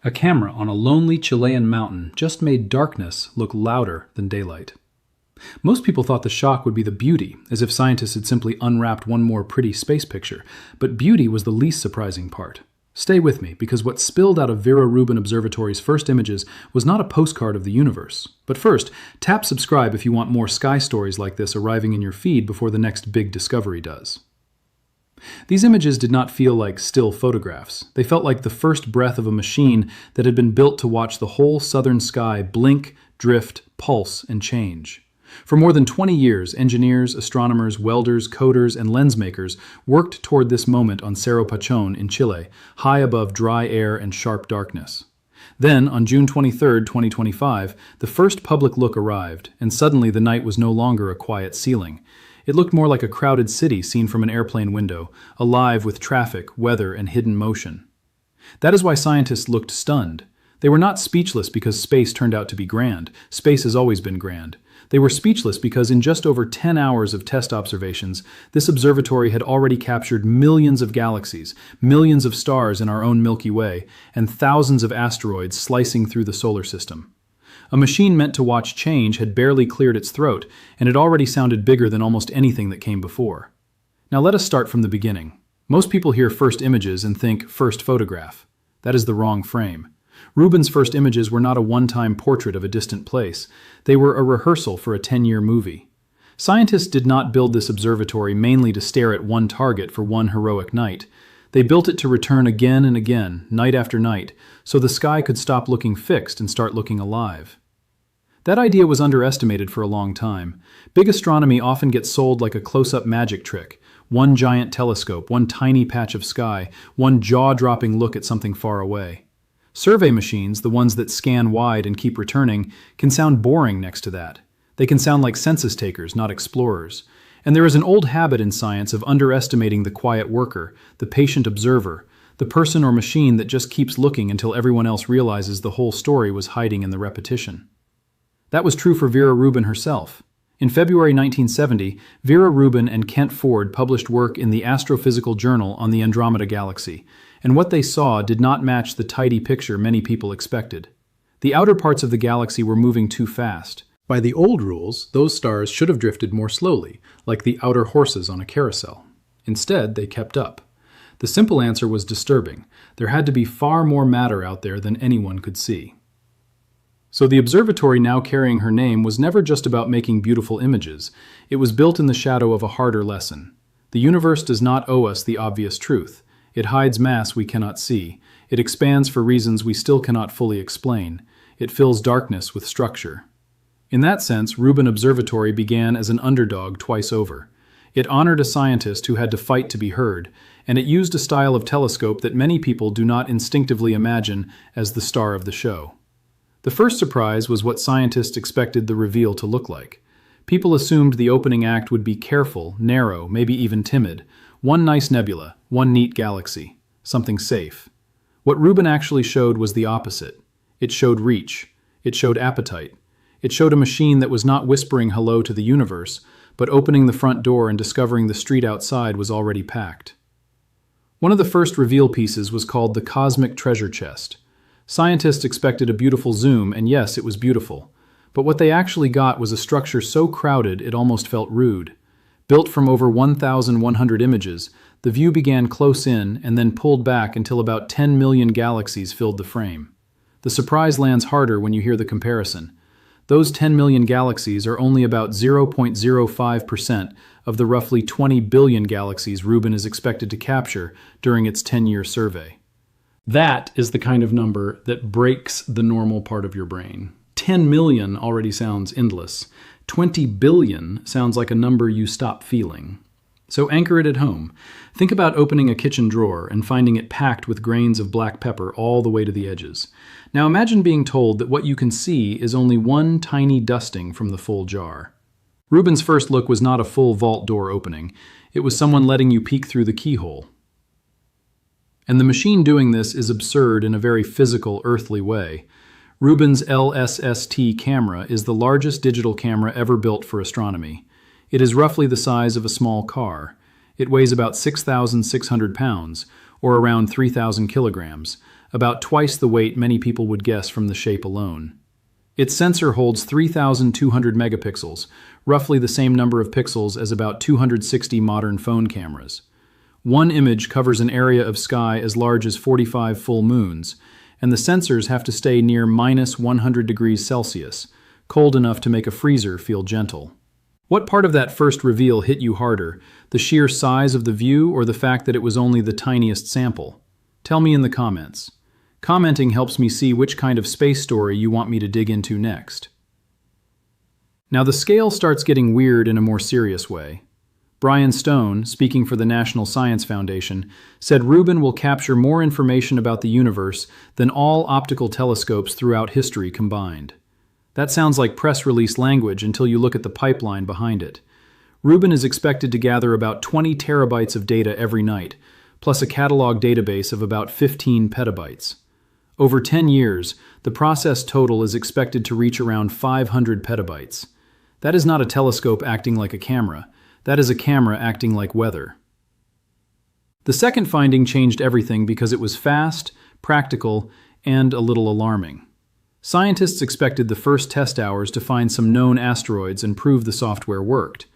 A camera on a lonely Chilean mountain just made darkness look louder than daylight. Most people thought the shock would be the beauty, as if scientists had simply unwrapped one more pretty space picture, but beauty was the least surprising part. Stay with me, because what spilled out of Vera Rubin Observatory's first images was not a postcard of the universe. But first, tap subscribe if you want more sky stories like this arriving in your feed before the next big discovery does. These images did not feel like still photographs. They felt like the first breath of a machine that had been built to watch the whole southern sky blink, drift, pulse, and change. For more than 20 years, engineers, astronomers, welders, coders, and lens makers worked toward this moment on Cerro Pachón in Chile, high above dry air and sharp darkness. Then, on June 23, 2025, the first public look arrived, and suddenly the night was no longer a quiet ceiling. It looked more like a crowded city seen from an airplane window, alive with traffic, weather, and hidden motion. That is why scientists looked stunned. They were not speechless because space turned out to be grand. Space has always been grand. They were speechless because in just over 10 hours of test observations, this observatory had already captured millions of galaxies, millions of stars in our own Milky Way, and thousands of asteroids slicing through the solar system. A machine meant to watch change had barely cleared its throat, and it already sounded bigger than almost anything that came before. Now let us start from the beginning. Most people hear first images and think first photograph. That is the wrong frame. Rubin's first images were not a one-time portrait of a distant place. They were a rehearsal for a 10-year movie. Scientists did not build this observatory mainly to stare at one target for one heroic night. They built it to return again and again, night after night, so the sky could stop looking fixed and start looking alive. That idea was underestimated for a long time. Big astronomy often gets sold like a close-up magic trick. One giant telescope, one tiny patch of sky, one jaw-dropping look at something far away. Survey machines, the ones that scan wide and keep returning, can sound boring next to that. They can sound like census takers, not explorers. And there is an old habit in science of underestimating the quiet worker, the patient observer, the person or machine that just keeps looking until everyone else realizes the whole story was hiding in the repetition. That was true for Vera Rubin herself. In February 1970, Vera Rubin and Kent Ford published work in the Astrophysical Journal on the Andromeda Galaxy, and what they saw did not match the tidy picture many people expected. The outer parts of the galaxy were moving too fast. By the old rules, those stars should have drifted more slowly, like the outer horses on a carousel. Instead, they kept up. The simple answer was disturbing. There had to be far more matter out there than anyone could see. So the observatory now carrying her name was never just about making beautiful images. It was built in the shadow of a harder lesson. The universe does not owe us the obvious truth. It hides mass we cannot see. It expands for reasons we still cannot fully explain. It fills darkness with structure. In that sense, Rubin Observatory began as an underdog twice over. It honored a scientist who had to fight to be heard, and it used a style of telescope that many people do not instinctively imagine as the star of the show. The first surprise was what scientists expected the reveal to look like. People assumed the opening act would be careful, narrow, maybe even timid. One nice nebula, one neat galaxy, something safe. What Rubin actually showed was the opposite. It showed reach. It showed appetite. It showed a machine that was not whispering hello to the universe, but opening the front door and discovering the street outside was already packed. One of the first reveal pieces was called the Cosmic Treasure Chest. Scientists expected a beautiful zoom, and yes, it was beautiful. But what they actually got was a structure so crowded it almost felt rude. Built from over 1,100 images, the view began close in and then pulled back until about 10 million galaxies filled the frame. The surprise lands harder when you hear the comparison. Those 10 million galaxies are only about 0.05% of the roughly 20 billion galaxies Rubin is expected to capture during its 10-year survey. That is the kind of number that breaks the normal part of your brain. 10 million already sounds endless. 20 billion sounds like a number you stop feeling. So anchor it at home. Think about opening a kitchen drawer and finding it packed with grains of black pepper all the way to the edges. Now imagine being told that what you can see is only one tiny dusting from the full jar. Rubin's first look was not a full vault door opening. It was someone letting you peek through the keyhole. And the machine doing this is absurd in a very physical, earthly way. Rubin's LSST Camera is the largest digital camera ever built for astronomy. It is roughly the size of a small car. It weighs about 6,600 pounds, or around 3,000 kilograms, about twice the weight many people would guess from the shape alone. Its sensor holds 3,200 megapixels, roughly the same number of pixels as about 260 modern phone cameras. One image covers an area of sky as large as 45 full moons, and the sensors have to stay near minus 100 degrees Celsius, cold enough to make a freezer feel gentle. What part of that first reveal hit you harder, the sheer size of the view or the fact that it was only the tiniest sample? Tell me in the comments. Commenting helps me see which kind of space story you want me to dig into next. Now the scale starts getting weird in a more serious way. Brian Stone, speaking for the National Science Foundation, said Rubin will capture more information about the universe than all optical telescopes throughout history combined. That sounds like press release language until you look at the pipeline behind it. Rubin is expected to gather about 20 terabytes of data every night, plus a catalog database of about 15 petabytes. Over 10 years, the process total is expected to reach around 500 petabytes. That is not a telescope acting like a camera. That is a camera acting like weather. The second finding changed everything because it was fast, practical, and a little alarming. Scientists expected the first test hours to find some known asteroids and prove the software worked.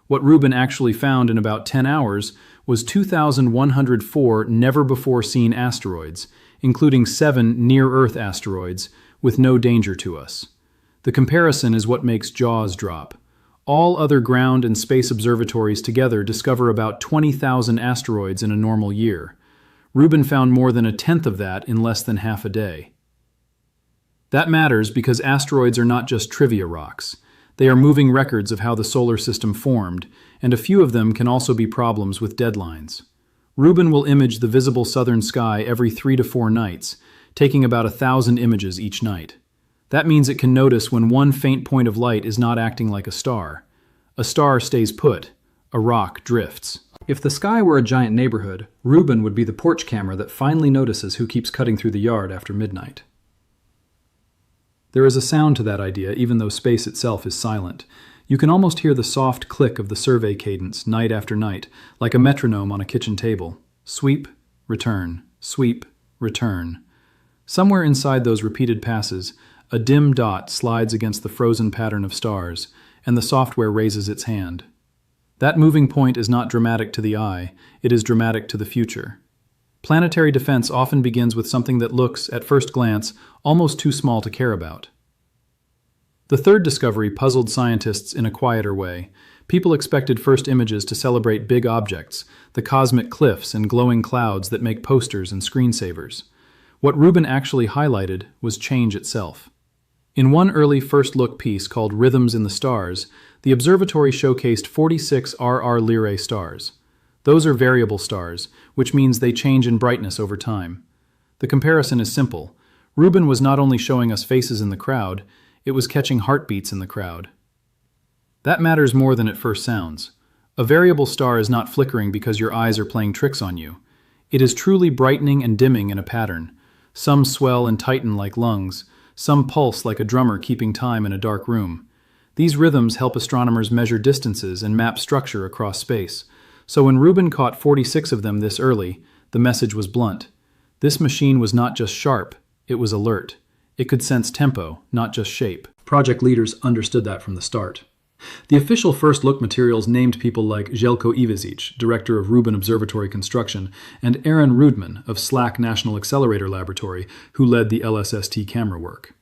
What Rubin actually found in about 10 hours was 2,104 never-before-seen asteroids, including 7 near-Earth asteroids, with no danger to us. The comparison is what makes jaws drop. All other ground and space observatories together discover about 20,000 asteroids in a normal year. Rubin found more than a tenth of that in less than half a day. That matters because asteroids are not just trivia rocks. They are moving records of how the solar system formed, and a few of them can also be problems with deadlines. Rubin will image the visible southern sky every 3 to 4 nights, taking about 1,000 images each night. That means it can notice when one faint point of light is not acting like a star. A star stays put, a rock drifts. If the sky were a giant neighborhood, Rubin would be the porch camera that finally notices who keeps cutting through the yard after midnight. There is a sound to that idea, even though space itself is silent. You can almost hear the soft click of the survey cadence night after night, like a metronome on a kitchen table. Sweep, return, sweep, return. Somewhere inside those repeated passes, a dim dot slides against the frozen pattern of stars, and the software raises its hand. That moving point is not dramatic to the eye, it is dramatic to the future. Planetary defense often begins with something that looks, at first glance, almost too small to care about. The third discovery puzzled scientists in a quieter way. People expected first images to celebrate big objects, the cosmic cliffs and glowing clouds that make posters and screensavers. What Rubin actually highlighted was change itself. In one early first-look piece called Rhythms in the Stars, the observatory showcased 46 RR Lyrae stars. Those are variable stars, which means they change in brightness over time. The comparison is simple. Rubin was not only showing us faces in the crowd, it was catching heartbeats in the crowd. That matters more than it first sounds. A variable star is not flickering because your eyes are playing tricks on you. It is truly brightening and dimming in a pattern. Some swell and tighten like lungs, some pulse like a drummer keeping time in a dark room. These rhythms help astronomers measure distances and map structure across space. So when Rubin caught 46 of them this early, the message was blunt. This machine was not just sharp, it was alert. It could sense tempo, not just shape. Project leaders understood that from the start. The official first-look materials named people like Željko Ivezić, director of Rubin Observatory construction, and Aaron Rudman of SLAC National Accelerator Laboratory, who led the LSST Camera work.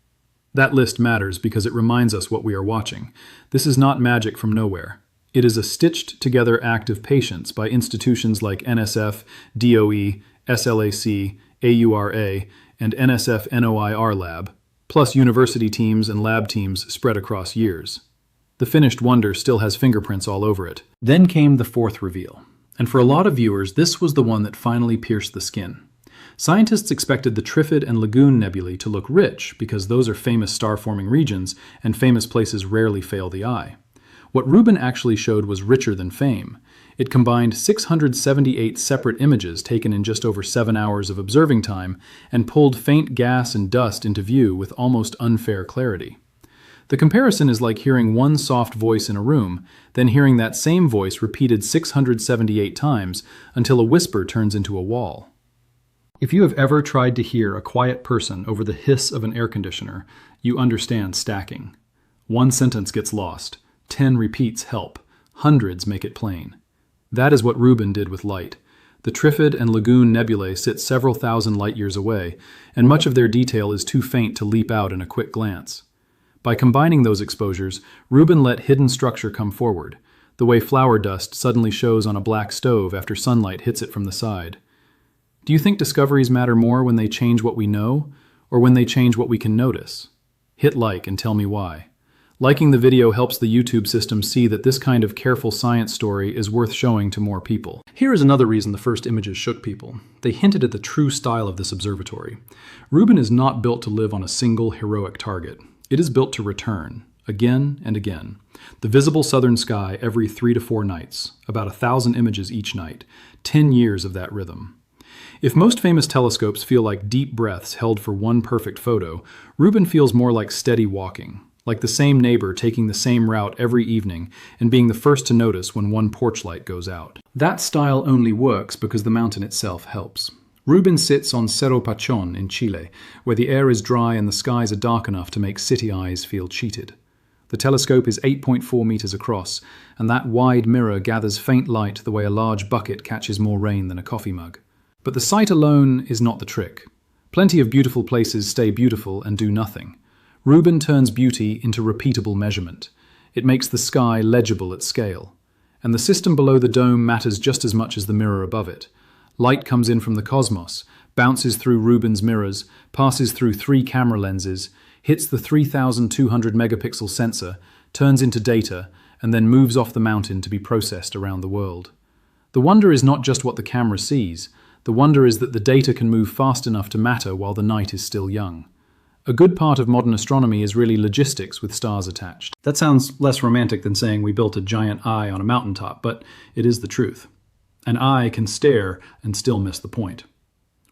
That list matters because it reminds us what we are watching. This is not magic from nowhere. It is a stitched-together act of patience by institutions like NSF, DOE, SLAC, AURA, and NSF NOIR Lab, plus university teams and lab teams spread across years. The finished wonder still has fingerprints all over it. Then came the fourth reveal. And for a lot of viewers, this was the one that finally pierced the skin. Scientists expected the Trifid and Lagoon nebulae to look rich because those are famous star-forming regions, and famous places rarely fail the eye. What Rubin actually showed was richer than fame. It combined 678 separate images taken in just over 7 hours of observing time and pulled faint gas and dust into view with almost unfair clarity. The comparison is like hearing one soft voice in a room, then hearing that same voice repeated 678 times until a whisper turns into a wall. If you have ever tried to hear a quiet person over the hiss of an air conditioner, you understand stacking. One sentence gets lost, 10 repeats help, hundreds make it plain. That is what Rubin did with light. The Trifid and Lagoon nebulae sit several thousand light-years away, and much of their detail is too faint to leap out in a quick glance. By combining those exposures, Rubin let hidden structure come forward, the way flour dust suddenly shows on a black stove after sunlight hits it from the side. Do you think discoveries matter more when they change what we know, or when they change what we can notice? Hit like and tell me why. Liking the video helps the YouTube system see that this kind of careful science story is worth showing to more people. Here is another reason the first images shook people. They hinted at the true style of this observatory. Rubin is not built to live on a single heroic target. It is built to return, again and again. The visible southern sky every 3 to 4 nights, about 1,000 images each night, 10 years of that rhythm. If most famous telescopes feel like deep breaths held for one perfect photo, Rubin feels more like steady walking, like the same neighbor taking the same route every evening and being the first to notice when one porch light goes out. That style only works because the mountain itself helps. Rubin sits on Cerro Pachón in Chile, where the air is dry and the skies are dark enough to make city eyes feel cheated. The telescope is 8.4 meters across, and that wide mirror gathers faint light the way a large bucket catches more rain than a coffee mug. But the sight alone is not the trick. Plenty of beautiful places stay beautiful and do nothing. Rubin turns beauty into repeatable measurement. It makes the sky legible at scale. And the system below the dome matters just as much as the mirror above it. Light comes in from the cosmos, bounces through Rubin's mirrors, passes through 3 camera lenses, hits the 3,200 megapixel sensor, turns into data, and then moves off the mountain to be processed around the world. The wonder is not just what the camera sees. The wonder is that the data can move fast enough to matter while the night is still young. A good part of modern astronomy is really logistics with stars attached. That sounds less romantic than saying we built a giant eye on a mountaintop, but it is the truth. An eye can stare and still miss the point.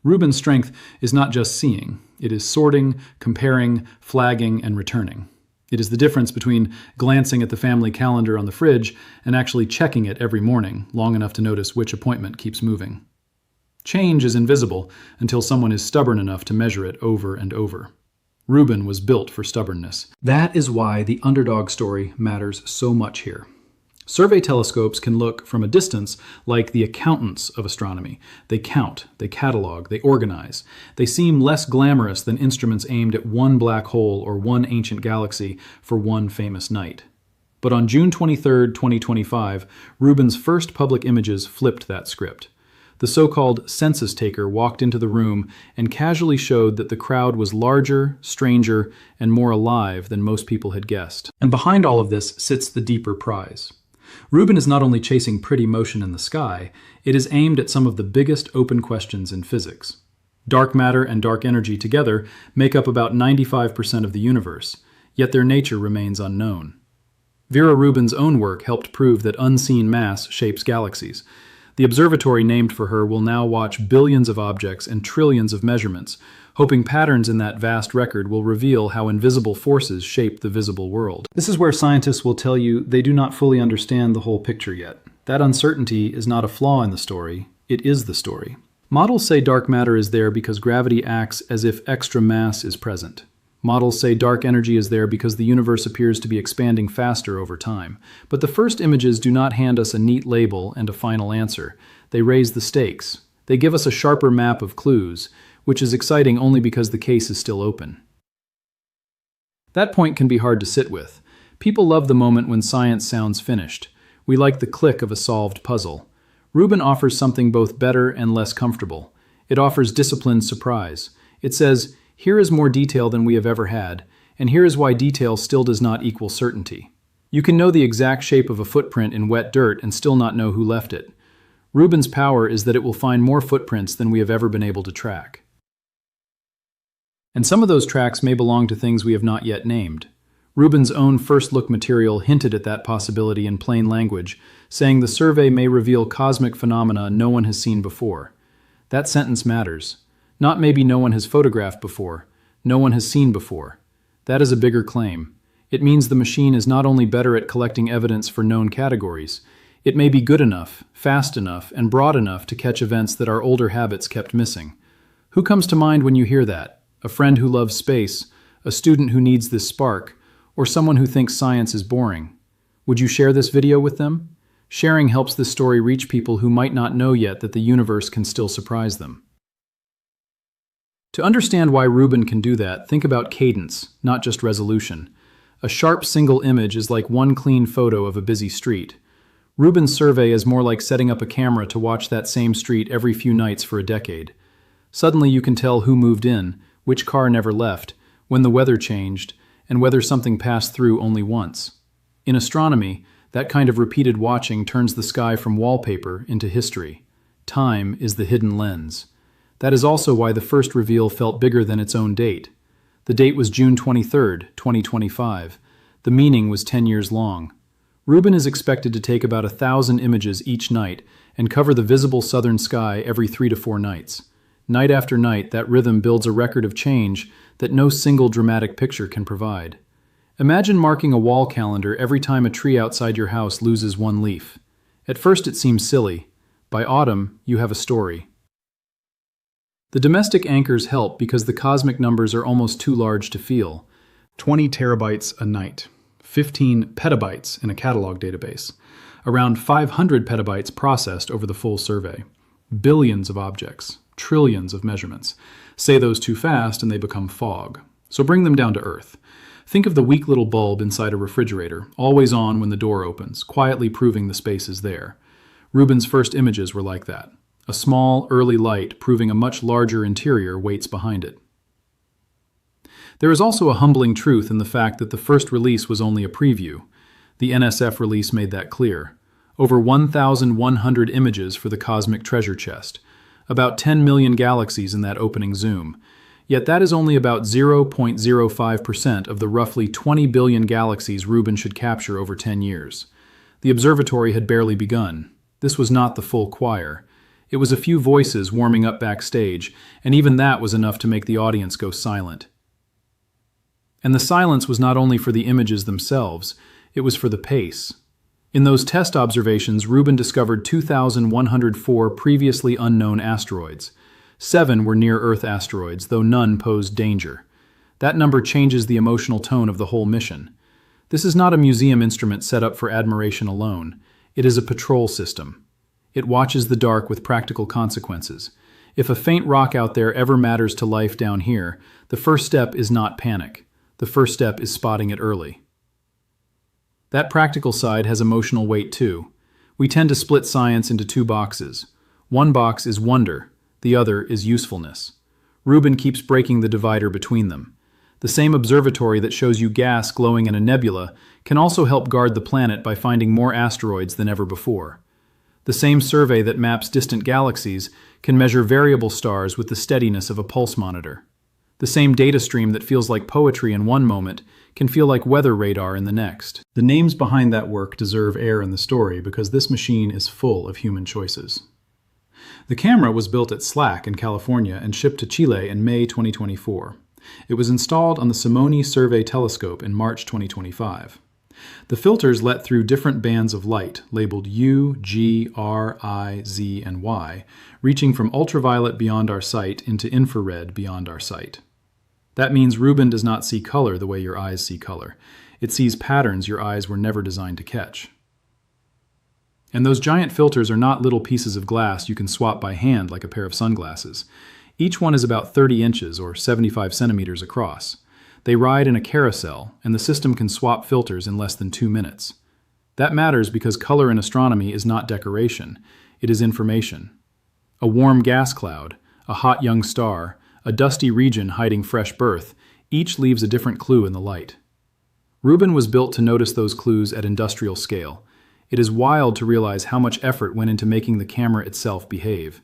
Rubin's strength is not just seeing. It is sorting, comparing, flagging, and returning. It is the difference between glancing at the family calendar on the fridge and actually checking it every morning, long enough to notice which appointment keeps moving. Change is invisible until someone is stubborn enough to measure it over and over. Rubin was built for stubbornness. That is why the underdog story matters so much here. Survey telescopes can look from a distance like the accountants of astronomy. They count, they catalog, they organize. They seem less glamorous than instruments aimed at one black hole or one ancient galaxy for one famous night. But on June 23, 2025, Rubin's first public images flipped that script. The so-called census taker walked into the room and casually showed that the crowd was larger, stranger, and more alive than most people had guessed. And behind all of this sits the deeper prize. Rubin is not only chasing pretty motion in the sky, it is aimed at some of the biggest open questions in physics. Dark matter and dark energy together make up about 95% of the universe, yet their nature remains unknown. Vera Rubin's own work helped prove that unseen mass shapes galaxies. The observatory named for her will now watch billions of objects and trillions of measurements, hoping patterns in that vast record will reveal how invisible forces shape the visible world. This is where scientists will tell you they do not fully understand the whole picture yet. That uncertainty is not a flaw in the story, it is the story. Models say dark matter is there because gravity acts as if extra mass is present. Models say dark energy is there because the universe appears to be expanding faster over time. But the first images do not hand us a neat label and a final answer. They raise the stakes. They give us a sharper map of clues, which is exciting only because the case is still open. That point can be hard to sit with. People love the moment when science sounds finished. We like the click of a solved puzzle. Rubin offers something both better and less comfortable. It offers disciplined surprise. It says, here is more detail than we have ever had, and here is why detail still does not equal certainty. You can know the exact shape of a footprint in wet dirt and still not know who left it. Rubin's power is that it will find more footprints than we have ever been able to track. And some of those tracks may belong to things we have not yet named. Rubin's own first-look material hinted at that possibility in plain language, saying the survey may reveal cosmic phenomena no one has seen before. That sentence matters. Not maybe no one has photographed before, no one has seen before. That is a bigger claim. It means the machine is not only better at collecting evidence for known categories, it may be good enough, fast enough, and broad enough to catch events that our older habits kept missing. Who comes to mind when you hear that? A friend who loves space, a student who needs this spark, or someone who thinks science is boring? Would you share this video with them? Sharing helps this story reach people who might not know yet that the universe can still surprise them. To understand why Rubin can do that, think about cadence, not just resolution. A sharp single image is like one clean photo of a busy street. Rubin's survey is more like setting up a camera to watch that same street every few nights for a decade. Suddenly you can tell who moved in, which car never left, when the weather changed, and whether something passed through only once. In astronomy, that kind of repeated watching turns the sky from wallpaper into history. Time is the hidden lens. That is also why the first reveal felt bigger than its own date. The date was June 23, 2025. The meaning was 10 years long. Rubin is expected to take about 1,000 images each night and cover the visible southern sky every 3 to 4 nights. Night after night, that rhythm builds a record of change that no single dramatic picture can provide. Imagine marking a wall calendar every time a tree outside your house loses one leaf. At first it seems silly. By autumn, you have a story. The domestic anchors help because the cosmic numbers are almost too large to feel. 20 terabytes a night, 15 petabytes in a catalog database, around 500 petabytes processed over the full survey. Billions of objects, trillions of measurements. Say those too fast and they become fog. So bring them down to Earth. Think of the weak little bulb inside a refrigerator, always on when the door opens, quietly proving the space is there. Rubin's first images were like that. A small, early light proving a much larger interior waits behind it. There is also a humbling truth in the fact that the first release was only a preview. The NSF release made that clear. Over 1,100 images for the cosmic treasure chest. About 10 million galaxies in that opening zoom. Yet that is only about 0.05% of the roughly 20 billion galaxies Rubin should capture over 10 years. The observatory had barely begun. This was not the full choir. It was a few voices warming up backstage, and even that was enough to make the audience go silent. And the silence was not only for the images themselves, it was for the pace. In those test observations, Rubin discovered 2,104 previously unknown asteroids. 7 were near-Earth asteroids, though none posed danger. That number changes the emotional tone of the whole mission. This is not a museum instrument set up for admiration alone. It is a patrol system. It watches the dark with practical consequences. If a faint rock out there ever matters to life down here, the first step is not panic. The first step is spotting it early. That practical side has emotional weight too. We tend to split science into 2 boxes. One box is wonder, the other is usefulness. Rubin keeps breaking the divider between them. The same observatory that shows you gas glowing in a nebula can also help guard the planet by finding more asteroids than ever before. The same survey that maps distant galaxies can measure variable stars with the steadiness of a pulse monitor. The same data stream that feels like poetry in one moment can feel like weather radar in the next. The names behind that work deserve air in the story because this machine is full of human choices. The camera was built at SLAC in California and shipped to Chile in May 2024. It was installed on the Simone Survey Telescope in March 2025. The filters let through different bands of light, labeled U, G, R, I, Z, and Y, reaching from ultraviolet beyond our sight into infrared beyond our sight. That means Rubin does not see color the way your eyes see color. It sees patterns your eyes were never designed to catch. And those giant filters are not little pieces of glass you can swap by hand like a pair of sunglasses. Each one is about 30 inches or 75 centimeters across. They ride in a carousel, and the system can swap filters in less than 2 minutes. That matters because color in astronomy is not decoration, it is information. A warm gas cloud, a hot young star, a dusty region hiding fresh birth, each leaves a different clue in the light. Rubin was built to notice those clues at industrial scale. It is wild to realize how much effort went into making the camera itself behave.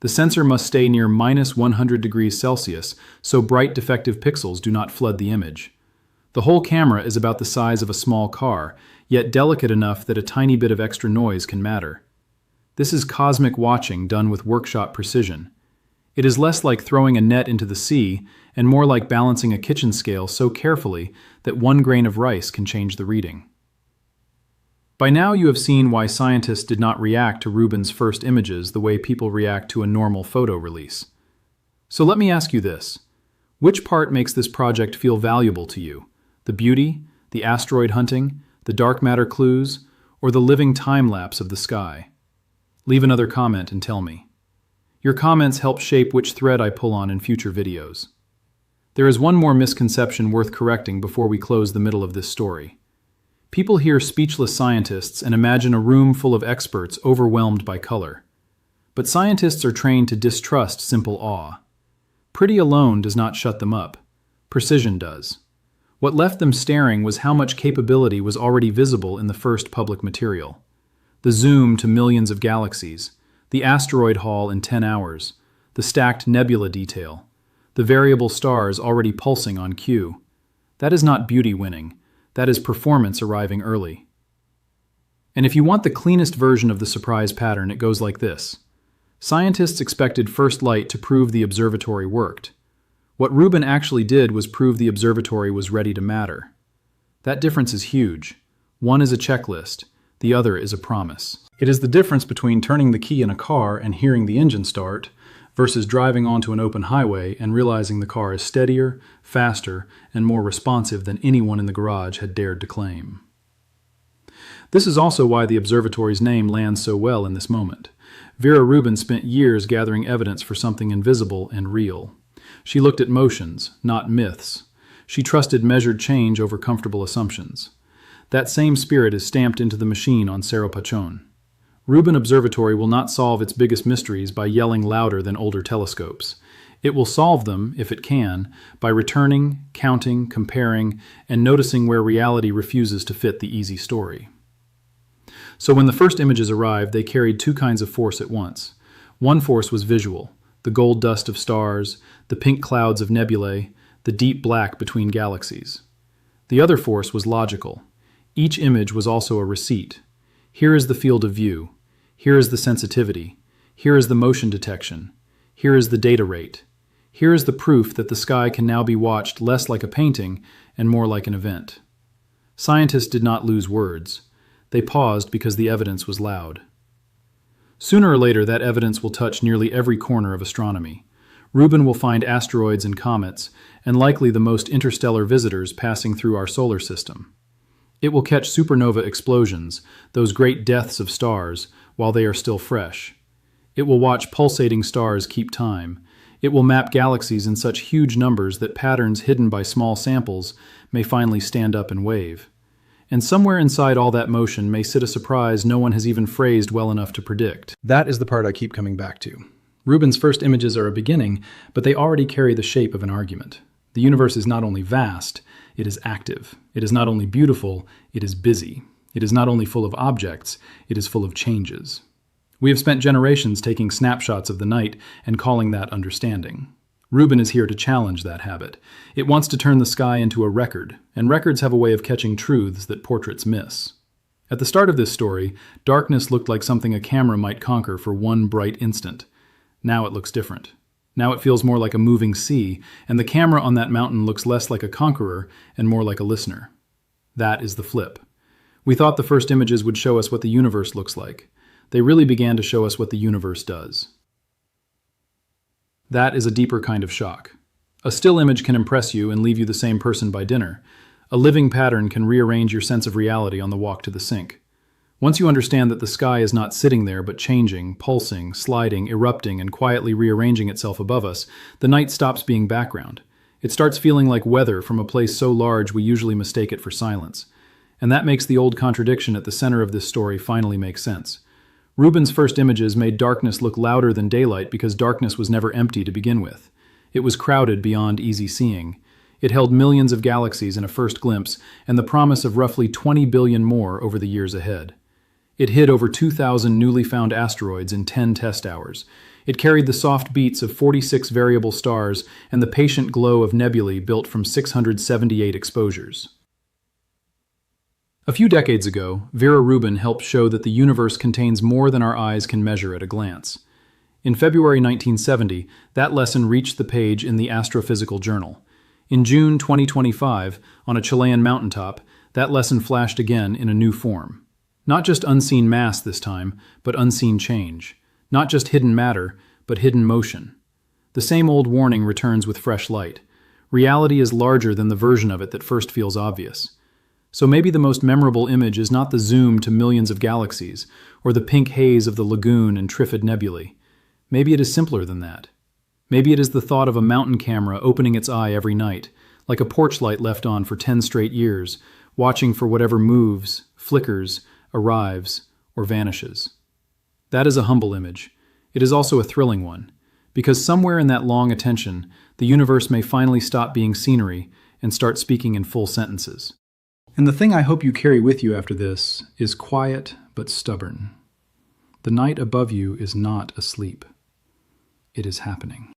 The sensor must stay near -100 degrees Celsius so bright defective pixels do not flood the image. The whole camera is about the size of a small car, yet delicate enough that a tiny bit of extra noise can matter. This is cosmic watching done with workshop precision. It is less like throwing a net into the sea and more like balancing a kitchen scale so carefully that 1 grain of rice can change the reading. By now you have seen why scientists did not react to Rubin's first images the way people react to a normal photo release. So let me ask you this. Which part makes this project feel valuable to you? The beauty, the asteroid hunting, the dark matter clues, or the living time-lapse of the sky? Leave another comment and tell me. Your comments help shape which thread I pull on in future videos. There is one more misconception worth correcting before we close the middle of this story. People hear speechless scientists and imagine a room full of experts overwhelmed by color. But scientists are trained to distrust simple awe. Pretty alone does not shut them up. Precision does. What left them staring was how much capability was already visible in the first public material. The zoom to millions of galaxies, the asteroid haul in 10 hours, the stacked nebula detail, the variable stars already pulsing on cue. That is not beauty winning. That is performance arriving early. And if you want the cleanest version of the surprise pattern, it goes like this. Scientists expected first light to prove the observatory worked. What Rubin actually did was prove the observatory was ready to matter. That difference is huge. One is a checklist, the other is a promise. It is the difference between turning the key in a car and hearing the engine start versus driving onto an open highway and realizing the car is steadier, faster, and more responsive than anyone in the garage had dared to claim. This is also why the observatory's name lands so well in this moment. Vera Rubin spent years gathering evidence for something invisible and real. She looked at motions, not myths. She trusted measured change over comfortable assumptions. That same spirit is stamped into the machine on Cerro Pachón. Rubin Observatory will not solve its biggest mysteries by yelling louder than older telescopes. It will solve them, if it can, by returning, counting, comparing, and noticing where reality refuses to fit the easy story. So when the first images arrived, they carried two kinds of force at once. One force was visual, the gold dust of stars, the pink clouds of nebulae, the deep black between galaxies. The other force was logical. Each image was also a receipt. Here is the field of view. Here is the sensitivity. Here is the motion detection. Here is the data rate. Here is the proof that the sky can now be watched less like a painting and more like an event. Scientists did not lose words. They paused because the evidence was loud. Sooner or later, that evidence will touch nearly every corner of astronomy. Rubin will find asteroids and comets, and likely the most interstellar visitors passing through our solar system. It will catch supernova explosions, those great deaths of stars, while they are still fresh. It will watch pulsating stars keep time. It will map galaxies in such huge numbers that patterns hidden by small samples may finally stand up and wave. And somewhere inside all that motion may sit a surprise no one has even phrased well enough to predict. That is the part I keep coming back to. Rubin's first images are a beginning, but they already carry the shape of an argument. The universe is not only vast, it is active. It is not only beautiful, it is busy. It is not only full of objects, it is full of changes. We have spent generations taking snapshots of the night and calling that understanding. Rubin is here to challenge that habit. It wants to turn the sky into a record, and records have a way of catching truths that portraits miss. At the start of this story, darkness looked like something a camera might conquer for one bright instant. Now it looks different. Now it feels more like a moving sea, and the camera on that mountain looks less like a conqueror and more like a listener. That is the flip. We thought the first images would show us what the universe looks like. They really began to show us what the universe does. That is a deeper kind of shock. A still image can impress you and leave you the same person by dinner. A living pattern can rearrange your sense of reality on the walk to the sink. Once you understand that the sky is not sitting there but changing, pulsing, sliding, erupting, and quietly rearranging itself above us, the night stops being background. It starts feeling like weather from a place so large we usually mistake it for silence. And that makes the old contradiction at the center of this story finally make sense. Rubin's first images made darkness look louder than daylight because darkness was never empty to begin with. It was crowded beyond easy seeing. It held millions of galaxies in a first glimpse and the promise of roughly 20 billion more over the years ahead. It hid over 2,000 newly found asteroids in 10 test hours. It carried the soft beats of 46 variable stars and the patient glow of nebulae built from 678 exposures. A few decades ago, Vera Rubin helped show that the universe contains more than our eyes can measure at a glance. In February 1970, that lesson reached the page in the Astrophysical Journal. In June 2025, on a Chilean mountaintop, that lesson flashed again in a new form. Not just unseen mass this time, but unseen change. Not just hidden matter, but hidden motion. The same old warning returns with fresh light. Reality is larger than the version of it that first feels obvious. So maybe the most memorable image is not the zoom to millions of galaxies, or the pink haze of the lagoon and Trifid nebulae. Maybe it is simpler than that. Maybe it is the thought of a mountain camera opening its eye every night, like a porch light left on for 10 straight years, watching for whatever moves, flickers, arrives, or vanishes. That is a humble image. It is also a thrilling one, because somewhere in that long attention, the universe may finally stop being scenery and start speaking in full sentences. And the thing I hope you carry with you after this is quiet but stubborn. The night above you is not asleep. It is happening.